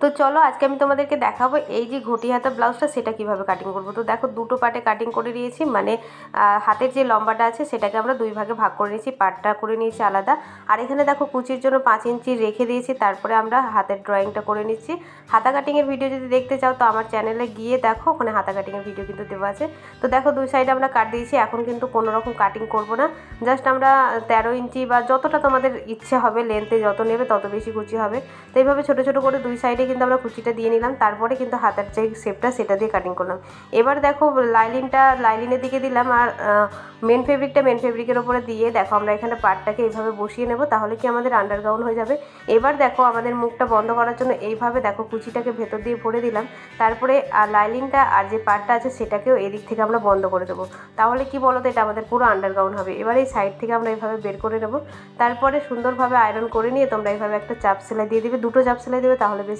তো চলো আজকে আমি তোমাদেরকে দেখাবো এই যে ঘটি হাতা ব্লাউজটা সেটা কিভাবে কাটিং করবো। তো দেখো দুটো পার্টে কাটিং করে নিয়েছি, মানে হাতের যে লম্বাটা আছে সেটাকে আমরা দুই ভাগে ভাগ করে নিয়েছি, পার্টটা করে নিয়েছি আলাদা। আর এখানে দেখো কুচির জন্য 5 ইঞ্চি রেখে দিয়েছি, তারপরে আমরা হাতের ড্রয়িংটা করে নিচ্ছি। হাতা কাটিংয়ের ভিডিও যদি দেখতে চাও তো আমার চ্যানেলে গিয়ে দেখো, ওখানে হাতা কাটিংয়ের ভিডিও কিন্তু দেওয়া আছে। তো দেখো দুই সাইডে আমরা কাট দিয়েছি, এখন কিন্তু কোনো রকম কাটিং করবো না, জাস্ট আমরা 13 ইঞ্চি বা যতটা তোমাদের ইচ্ছে হবে লেন্থে যত নেবে তত বেশি কুচি হবে। তো এইভাবে ছোটো ছোটো করে দুই সাইডে কিন্তু আমরা কুচিটা দিয়ে নিলাম, তারপরে কিন্তু হাতের যে শেপটা সেটা দিয়ে কাটিং করলাম। এবার দেখো লাইলিনের দিকে দিলাম, আর মেন ফেব্রিকের ওপরে দিয়ে দেখো আমরা এখানে পার্টটাকে এইভাবে বসিয়ে নেব, তাহলে কি আমাদের আন্ডারগাউন হয়ে যাবে। এবার দেখো আমাদের মুখটা বন্ধ করার জন্য এইভাবে দেখো কুচিটাকে ভেতর দিয়ে ভরে দিলাম, তারপরে লাইলিনটা আর যে পার্টটা আছে সেটাকেও এদিক থেকে আমরা বন্ধ করে দেবো। তাহলে কি বলো তো, এটা আমাদের পুরো আন্ডারগাউন হবে। এবার এই সাইড থেকে আমরা এইভাবে বের করে নেব, তারপরে সুন্দরভাবে আয়রন করে নিয়ে তোমরা এইভাবে একটা চাপ সেলাই দিয়ে দিবে, দুটো চাপ সেলাই দেবে, তাহলে বেশ